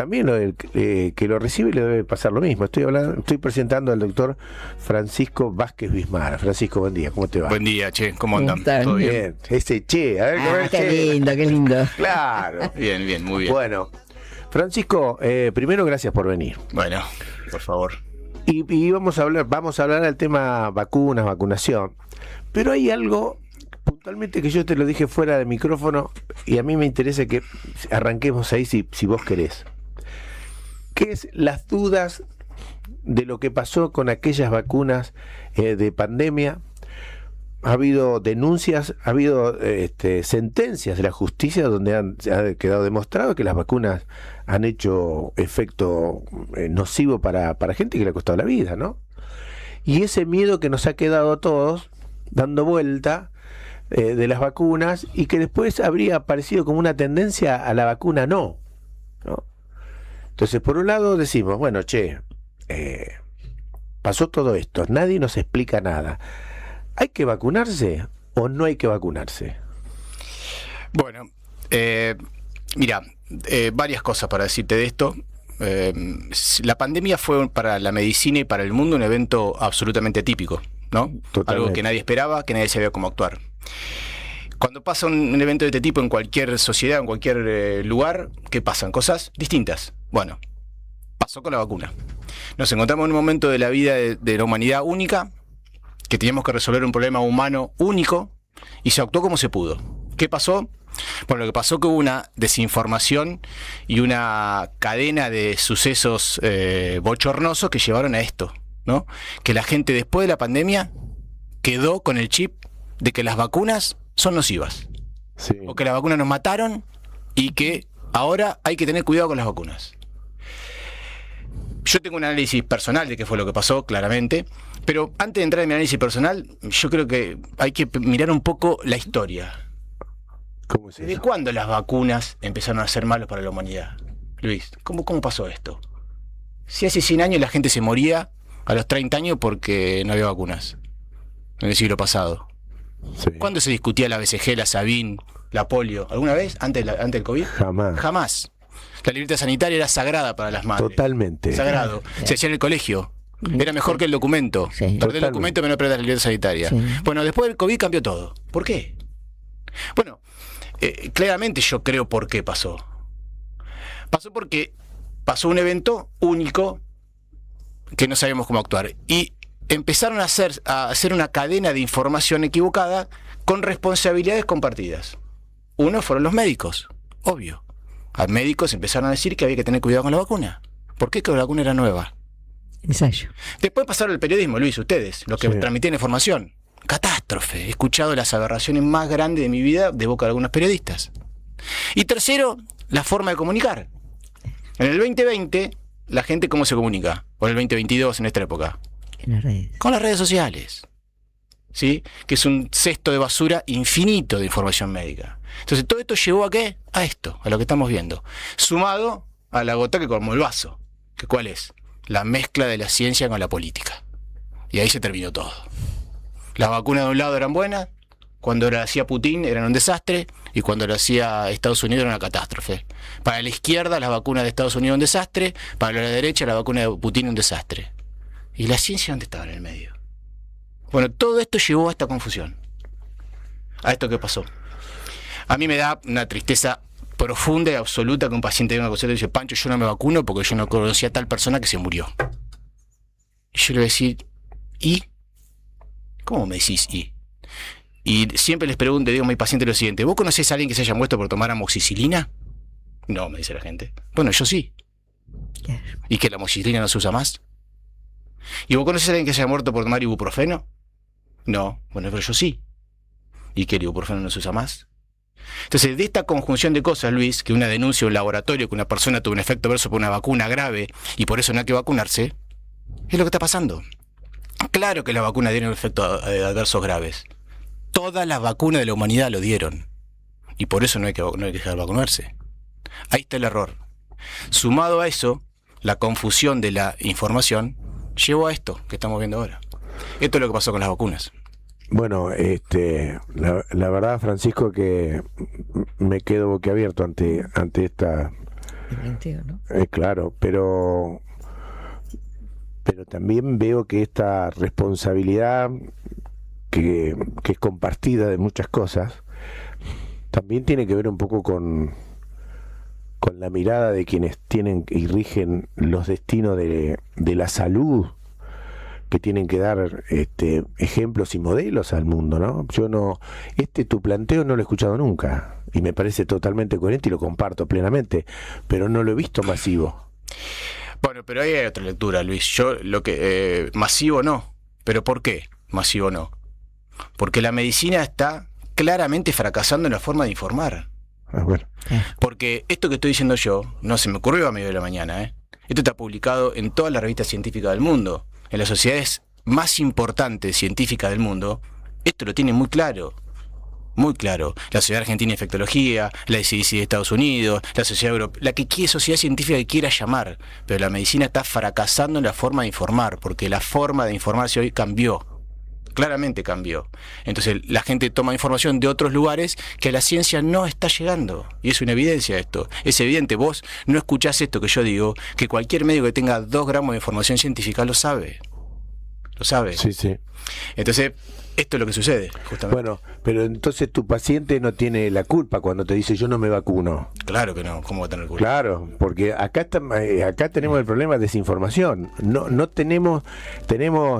también que lo recibe le debe pasar lo mismo. Estoy presentando al doctor Francisco Vázquez Bismara. Francisco, buen día, ¿cómo te va? Buen día, che, ¿cómo andan? ¿Todo bien? Ese che, a ver, qué lindo, qué lindo. Claro. Bien, muy bien. Bueno, Francisco, primero gracias por venir. Bueno, por favor. Y vamos a hablar del tema vacunas, vacunación. Pero hay algo puntualmente que yo te lo dije fuera de micrófono y a mí me interesa que arranquemos ahí si vos querés. ¿Qué es las dudas de lo que pasó con aquellas vacunas de pandemia? Ha habido denuncias, ha habido sentencias de la justicia donde ha quedado demostrado que las vacunas han hecho efecto nocivo para gente que le ha costado la vida, ¿no? Y ese miedo que nos ha quedado a todos dando vuelta de las vacunas y que después habría aparecido como una tendencia a la vacuna ¿no? Entonces, por un lado decimos, bueno, pasó todo esto, nadie nos explica nada. ¿Hay que vacunarse o no hay que vacunarse? Bueno, mira, varias cosas para decirte de esto. La pandemia fue para la medicina y para el mundo un evento absolutamente típico, ¿no? Totalmente. Algo que nadie esperaba, que nadie sabía cómo actuar. Cuando pasa un evento de este tipo en cualquier sociedad, en cualquier lugar, ¿qué pasan? Cosas distintas. Bueno, pasó con la vacuna. Nos encontramos en un momento de la vida de la humanidad única, que teníamos que resolver un problema humano único, y se actuó como se pudo. ¿Qué pasó? Bueno, lo que pasó que hubo una desinformación y una cadena de sucesos bochornosos que llevaron a esto, ¿no? Que la gente después de la pandemia quedó con el chip de que las vacunas son nocivas. Sí. O que las vacunas nos mataron y que ahora hay que tener cuidado con las vacunas. Yo tengo un análisis personal de qué fue lo que pasó, claramente, pero antes de entrar en mi análisis personal, yo creo que hay que mirar un poco la historia. ¿Cómo es eso? ¿Desde cuándo las vacunas empezaron a ser malas para la humanidad? Luis, ¿cómo pasó esto? Si hace 100 años la gente se moría a los 30 años porque no había vacunas, en el siglo pasado. Sí. ¿Cuándo se discutía la BCG, la Sabin, la polio? ¿Alguna vez? ¿Antes del COVID? Jamás. La libreta sanitaria era sagrada para las madres. Totalmente. Sagrado. Se hacía en el colegio. Era mejor que el documento. Sí. Perder el documento, menos perder la libreta sanitaria. Sí. Bueno, después del COVID cambió todo. ¿Por qué? Bueno, claramente yo creo por qué pasó. Pasó porque pasó un evento único que no sabíamos cómo actuar. Y empezaron a hacer una cadena de información equivocada con responsabilidades compartidas. Uno fueron los médicos, obvio. A médicos empezaron a decir que había que tener cuidado con la vacuna. ¿Por qué? Que la vacuna era nueva. Ensayo. Después pasaron el periodismo, Luis, ustedes, los que transmitían información. Catástrofe. He escuchado las aberraciones más grandes de mi vida de boca de algunos periodistas. Y tercero, la forma de comunicar. En el 2020, la gente ¿cómo se comunica? O en el 2022, en esta época. En las redes. Con las redes sociales. ¿Sí? Que es un cesto de basura infinito de información médica. Entonces, todo esto llevó ¿a qué? A esto, a lo que estamos viendo. Sumado a la gota que colmó el vaso. ¿Que cuál es? La mezcla de la ciencia con la política. Y ahí se terminó todo. Las vacunas de un lado eran buenas, cuando lo hacía Putin eran un desastre, y cuando lo hacía Estados Unidos era una catástrofe. Para la izquierda, las vacunas de Estados Unidos un desastre, para la derecha, la vacuna de Putin un desastre. ¿Y la ciencia dónde estaba en el medio? Bueno, todo esto llevó a esta confusión. A esto que pasó. A mí me da una tristeza profunda y absoluta que un paciente venga a consulta y dice: Pancho, yo no me vacuno porque yo no conocía a tal persona que se murió. Y yo le voy a decir: ¿y? ¿Cómo me decís y? Y siempre les pregunto, digo a mi paciente lo siguiente: ¿vos conocés a alguien que se haya muerto por tomar amoxicilina? No, me dice la gente. Bueno, yo sí. ¿Y que la amoxicilina no se usa más? ¿Y vos conocés a alguien que se haya muerto por tomar ibuprofeno? No, bueno, pero yo sí. ¿Y que el ibuprofeno no se usa más? Entonces, de esta conjunción de cosas, Luis, que una denuncia de un laboratorio, que una persona tuvo un efecto adverso por una vacuna grave y por eso no hay que vacunarse, es lo que está pasando. Claro que la vacuna tiene efectos adversos graves. Todas las vacunas de la humanidad lo dieron. Y por eso no hay que dejar de vacunarse. Ahí está el error. Sumado a eso, la confusión de la información llevó a esto que estamos viendo ahora. Esto es lo que pasó con las vacunas. Bueno, la verdad, Francisco, que me quedo boquiabierto ante el planteo, ¿no? Claro, pero también veo que esta responsabilidad que es compartida de muchas cosas, también tiene que ver un poco con la mirada de quienes tienen y rigen los destinos de la salud, que tienen que dar ejemplos y modelos al mundo, ¿no? Yo no, tu planteo no lo he escuchado nunca, y me parece totalmente coherente y lo comparto plenamente, pero no lo he visto masivo. Bueno, pero ahí hay otra lectura, Luis. Yo lo que masivo no. ¿Pero por qué masivo no? Porque la medicina está claramente fracasando en la forma de informar. Bueno. Porque esto que estoy diciendo yo no se me ocurrió a medio de la mañana, ¿eh? Esto está publicado en todas las revistas científicas del mundo, en las sociedades más importantes científicas del mundo. Esto lo tiene muy claro. Muy claro. La Sociedad Argentina de Infectología, la CDC de Estados Unidos, la Sociedad Europea, la que quiera, sociedad científica que quiera llamar. Pero la medicina está fracasando en la forma de informar, porque la forma de informarse hoy cambió. Claramente cambió. Entonces la gente toma información de otros lugares que a la ciencia no está llegando. Y es una evidencia esto. Es evidente, vos no escuchás esto que yo digo, que cualquier médico que tenga 2 gramos de información científica lo sabe. Lo sabe. Sí, sí. Entonces, esto es lo que sucede, justamente. Bueno, pero entonces tu paciente no tiene la culpa cuando te dice yo no me vacuno. Claro que no, ¿cómo va a tener culpa? Claro, porque acá tenemos el problema de desinformación. No tenemos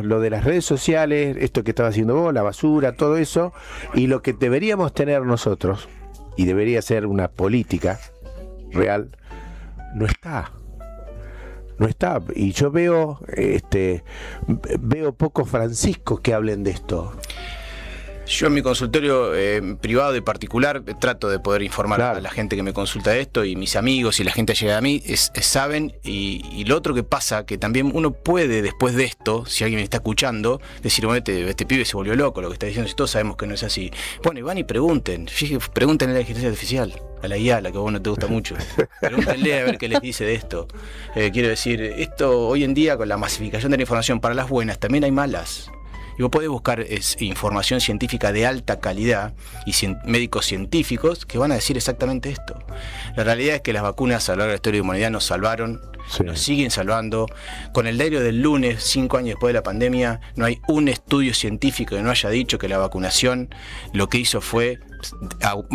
lo de las redes sociales, esto que estaba haciendo vos, la basura, todo eso, y lo que deberíamos tener nosotros, y debería ser una política real, no está. No está, y yo veo pocos franciscos que hablen de esto. Yo en mi consultorio privado y particular trato de poder informar Claro. a la gente que me consulta de esto, y mis amigos y la gente llega a mí saben, y lo otro que pasa, que también uno puede después de esto, si alguien me está escuchando, decir, bueno, este pibe se volvió loco, lo que está diciendo, si todos sabemos que no es así. Bueno, y van y pregunten, pregúntenle a la inteligencia artificial, a la IA, la que a vos no te gusta mucho. Pregúntenle a ver qué les dice de esto. Quiero decir, esto hoy en día con la masificación de la información para las buenas, también hay malas. Y vos podés buscar información científica de alta calidad y médicos científicos que van a decir exactamente esto. La realidad es que las vacunas a lo largo de la historia de la humanidad nos salvaron, Sí. nos siguen salvando. Con el diario del lunes, 5 años después de la pandemia, no hay un estudio científico que no haya dicho que la vacunación lo que hizo fue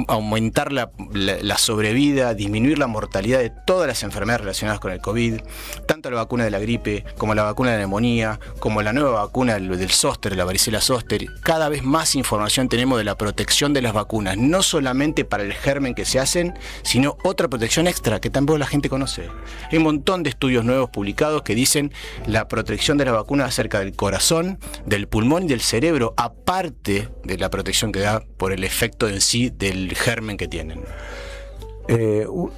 aumentar la sobrevida, disminuir la mortalidad de todas las enfermedades relacionadas con el COVID, tanto la vacuna de la gripe, como la vacuna de la neumonía, como la nueva vacuna del zóster, la varicela zóster. Cada vez más información tenemos de la protección de las vacunas, no solamente para el germen que se hacen, sino otra protección extra que tampoco la gente conoce. Hay un montón de estudios nuevos publicados que dicen la protección de la vacuna acerca del corazón, del pulmón y del cerebro, aparte de la protección que da por el efecto en sí del germen que tienen.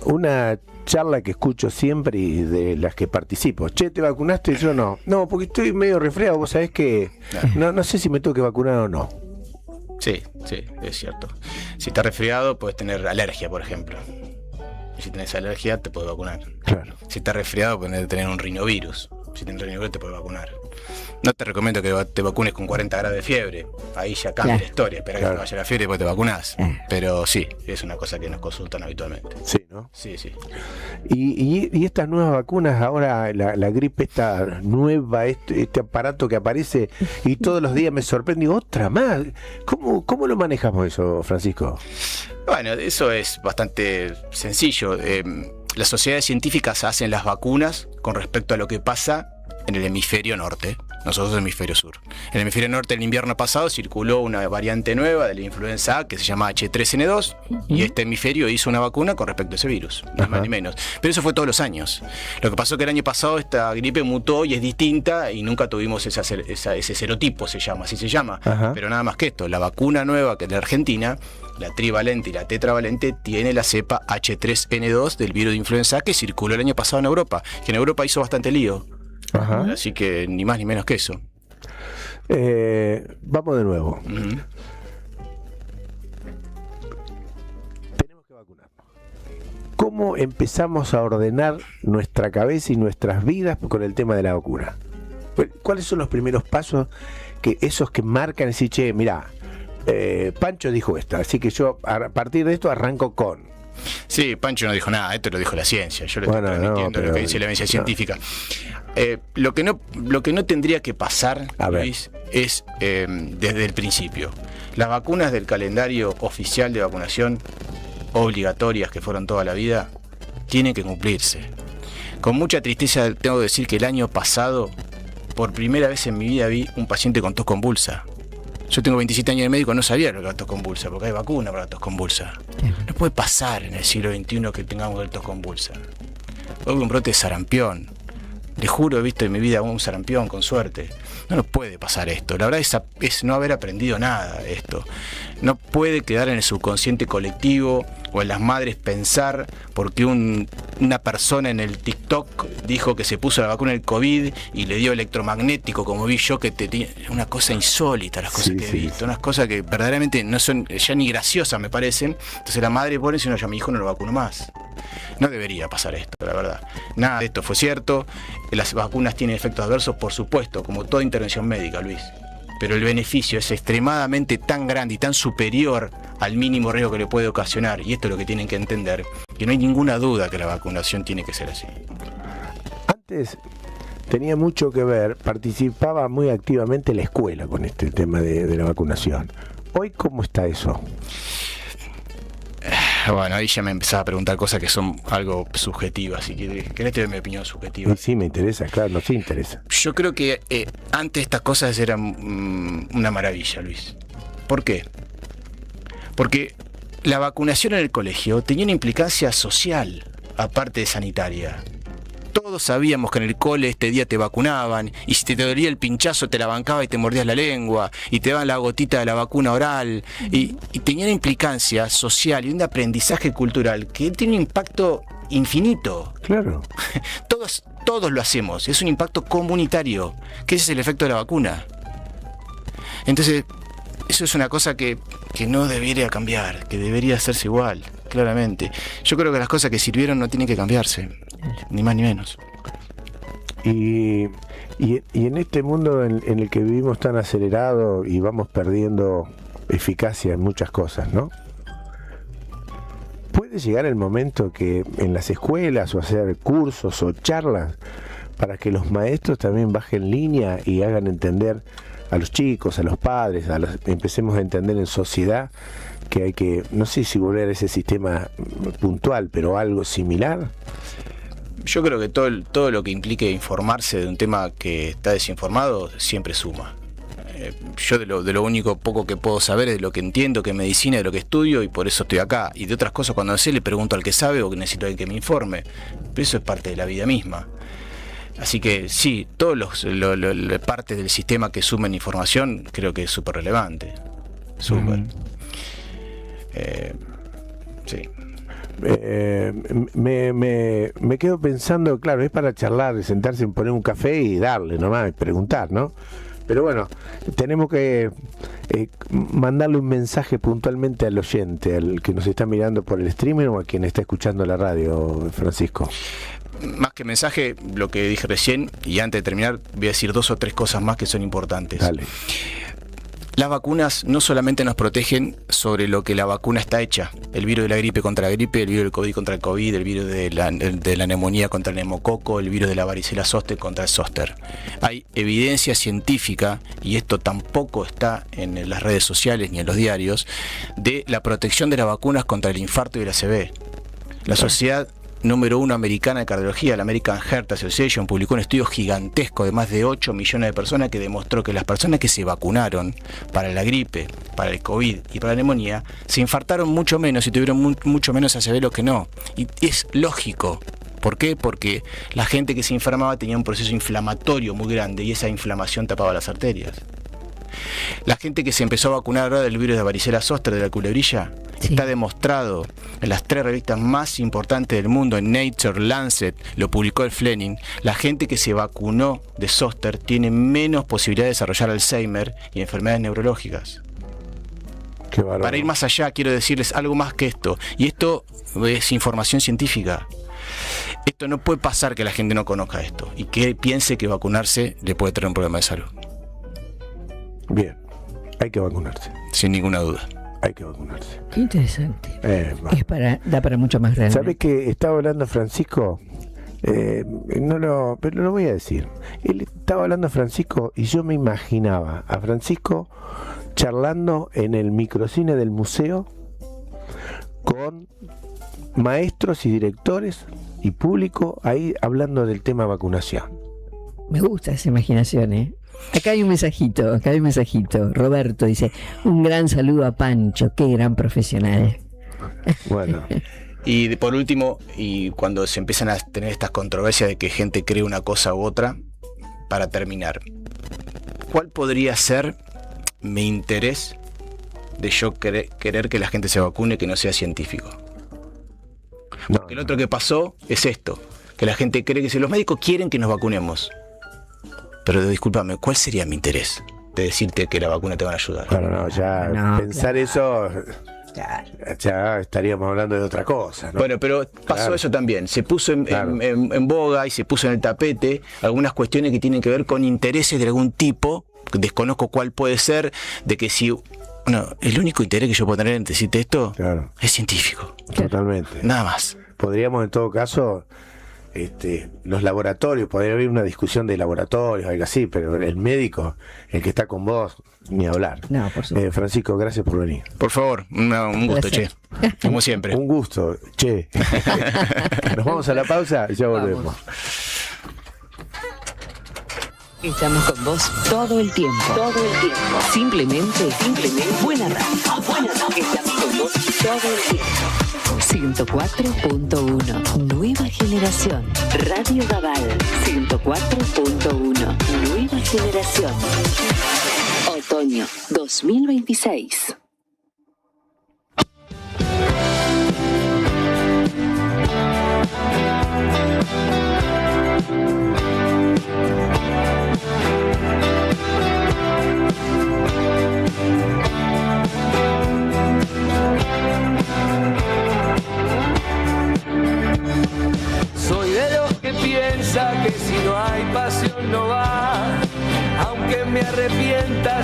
Una charla que escucho siempre y de las que participo: che, ¿te vacunaste? Yo no, porque estoy medio resfriado, vos sabés que no sé si me tengo que vacunar o no. Sí, es cierto. Si estás resfriado puedes tener alergia, por ejemplo. Y si tenés alergia te puedes vacunar. Claro. Si estás resfriado puedes tener un rinovirus. Si tenés rinovirus te puedes vacunar. No te recomiendo que te vacunes con 40 grados de fiebre. Ahí ya cambia Claro. la historia. Espera Claro. que te vaya la fiebre y después te vacunás. Claro. Pero sí, es una cosa que nos consultan habitualmente. Sí, ¿no? Sí. Y estas nuevas vacunas, ahora la gripe esta nueva, este aparato que aparece y todos los días me sorprende, otra más. ¿Cómo lo manejamos eso, Francisco? Bueno, eso es bastante sencillo. Las sociedades científicas hacen las vacunas con respecto a lo que pasa en el hemisferio norte. Nosotros en el hemisferio sur. En el hemisferio norte, el invierno pasado circuló una variante nueva de la influenza A que se llama H3N2, y este hemisferio hizo una vacuna con respecto a ese virus, ni Ajá. más ni menos. Pero eso fue todos los años. Lo que pasó es que el año pasado esta gripe mutó y es distinta, y nunca tuvimos ese serotipo, así se llama. Ajá. Pero nada más que esto, la vacuna nueva que es de Argentina, la trivalente y la tetravalente, tiene la cepa H3N2 del virus de influenza A que circuló el año pasado en Europa, que en Europa hizo bastante lío. Ajá. Así que ni más ni menos que eso. Vamos de nuevo. Ujú. Tenemos que vacunarnos. ¿Cómo empezamos a ordenar nuestra cabeza y nuestras vidas con el tema de la vacuna? ¿Cuáles son los primeros pasos esos que marcan, decir, che, mirá, Pancho dijo esto, así que yo a partir de esto arranco con... Sí, Pancho no dijo nada, esto lo dijo la ciencia. Yo le Bueno, estoy transmitiendo no, lo que pero- dice la evidencia científica. Lo que no tendría que pasar, A ver. Luis, es desde el principio. Las vacunas del calendario oficial de vacunación, obligatorias que fueron toda la vida, tienen que cumplirse. Con mucha tristeza tengo que decir que el año pasado, por primera vez en mi vida, vi un paciente con tos convulsa. Yo tengo 27 años de médico, no sabía lo que era tos convulsa, porque hay vacuna para la tos convulsa. No puede pasar en el siglo XXI que tengamos el tos convulsa. Hubo un brote de sarampión. Le juro, he visto en mi vida un sarampión, con suerte. No nos puede pasar esto. La verdad es no haber aprendido nada de esto. No puede quedar en el subconsciente colectivo o en las madres pensar porque una persona en el TikTok dijo que se puso la vacuna del COVID y le dio electromagnético, como vi yo, que una cosa insólita las cosas Sí, que he sí. visto, unas cosas que verdaderamente no son ya ni graciosas, me parecen. Entonces la madre pone y dice, no, ya mi hijo no lo vacuno más. No debería pasar esto, la verdad. Nada de esto fue cierto. Las vacunas tienen efectos adversos, por supuesto, como toda intervención médica, Luis. Pero el beneficio es extremadamente tan grande y tan superior al mínimo riesgo que le puede ocasionar. Y esto es lo que tienen que entender, que no hay ninguna duda que la vacunación tiene que ser así. Antes tenía mucho que ver, participaba muy activamente la escuela con este tema de la vacunación. Hoy, ¿cómo está eso? Bueno, ahí ya me empezaba a preguntar cosas que son algo subjetivas, así que querés tener mi opinión subjetiva. Y sí, me interesa, claro, no se interesa. Yo creo que antes estas cosas eran una maravilla, Luis. ¿Por qué? Porque la vacunación en el colegio tenía una implicancia social, aparte de sanitaria. Todos sabíamos que en el cole este día te vacunaban, y si te dolía el pinchazo te la bancaba y te mordías la lengua, y te daban la gotita de la vacuna oral, y tenía una implicancia social y un aprendizaje cultural que tiene un impacto infinito. Claro. Todos lo hacemos, es un impacto comunitario, que ese es el efecto de la vacuna. Entonces, eso es una cosa que no debería cambiar, que debería hacerse igual, claramente. Yo creo que las cosas que sirvieron no tienen que cambiarse, ni más ni menos. Y en este mundo en el que vivimos tan acelerado y vamos perdiendo eficacia en muchas cosas, ¿no? ¿Puede llegar el momento que en las escuelas o hacer cursos o charlas para que los maestros también bajen línea y hagan entender a los chicos, a los padres, empecemos a entender en sociedad que hay que, no sé si volver a ese sistema puntual, pero algo similar? Yo creo que todo lo que implique informarse de un tema que está desinformado siempre suma. Yo de lo único poco que puedo saber es de lo que entiendo, que es medicina, de lo que estudio, y por eso estoy acá. Y de otras cosas, cuando no sé, le pregunto al que sabe o que necesito a alguien que me informe. Pero eso es parte de la vida misma. Así que sí, todos los partes del sistema que sumen información creo que es súper relevante. Súper. Sí. Me quedo pensando, claro, es para charlar, sentarse, poner un café y darle nomás, preguntar, ¿no? Pero bueno, tenemos que mandarle un mensaje puntualmente al oyente, al que nos está mirando por el streaming o a quien está escuchando la radio, Francisco. Más que mensaje, lo que dije recién, y antes de terminar, voy a decir 2 o 3 cosas más que son importantes. Dale. Las vacunas no solamente nos protegen sobre lo que la vacuna está hecha, el virus de la gripe contra la gripe, el virus del COVID contra el COVID, el virus de la neumonía contra el neumococo, el virus de la varicela zoster contra el zoster. Hay evidencia científica, y esto tampoco está en las redes sociales ni en los diarios, de la protección de las vacunas contra el infarto y el ACV. La sociedad número 1 americana de cardiología, la American Heart Association, publicó un estudio gigantesco de más de 8 millones de personas que demostró que las personas que se vacunaron para la gripe, para el COVID y para la neumonía, se infartaron mucho menos y tuvieron mucho menos ACV los que no. Y es lógico. ¿Por qué? Porque la gente que se enfermaba tenía un proceso inflamatorio muy grande y esa inflamación tapaba las arterias. La gente que se empezó a vacunar ahora del virus de varicela zoster, de la culebrilla, Sí. está demostrado en las 3 revistas más importantes del mundo, en Nature, Lancet, lo publicó el Fleming. La gente que se vacunó de zoster tiene menos posibilidad de desarrollar Alzheimer y enfermedades neurológicas. Qué bárbaro. Para ir más allá, quiero decirles algo más que esto, y esto es información científica. Esto no puede pasar que la gente no conozca esto y que piense que vacunarse le puede traer un problema de salud. Bien, hay que vacunarse. Sin ninguna duda. hay que vacunarse. Qué interesante. Va. Da para mucho más realmente. ¿Sabes que estaba hablando Francisco? Pero lo voy a decir. Él estaba hablando Francisco y yo me imaginaba a Francisco charlando en el microcine del museo con maestros y directores y público ahí hablando del tema vacunación. Me gusta esa imaginación, ¿eh? Acá hay un mensajito. Roberto dice, un gran saludo a Pancho, qué gran profesional. Bueno, Y por último, y cuando se empiezan a tener estas controversias de que gente cree una cosa u otra, para terminar, ¿cuál podría ser mi interés de yo querer que la gente se vacune que no sea científico? Porque el otro que pasó es esto, que la gente cree que si los médicos quieren que nos vacunemos. Pero discúlpame, ¿cuál sería mi interés de decirte que la vacuna te va a ayudar? bueno, no, ya No, pensar eso, ya estaríamos hablando de otra cosa, ¿no? Bueno, pero pasó Claro. eso también. Se puso Claro. en boga y se puso en el tapete algunas cuestiones que tienen que ver con intereses de algún tipo. Desconozco cuál puede ser, de que si... Bueno, el único interés que yo puedo tener en decirte esto Claro, es científico. totalmente. Nada más. Podríamos en todo caso, los laboratorios, podría haber una discusión de laboratorios, algo así, pero el médico, el que está con vos, ni hablar. No, por supuesto. Francisco, gracias por venir. Por favor, un gusto, che. Placer. Como siempre. Un gusto, che. Nos vamos a la pausa y ya volvemos. Estamos con vos todo el tiempo. Todo el tiempo. Simplemente buena radio. Buena radio. Estamos con vos todo el tiempo. 104.1. Nueva generación. Radio Daval. 104.1. Nueva generación. Otoño 2026. Soy de los que piensa que si no hay pasión no va, aunque me arrepienta.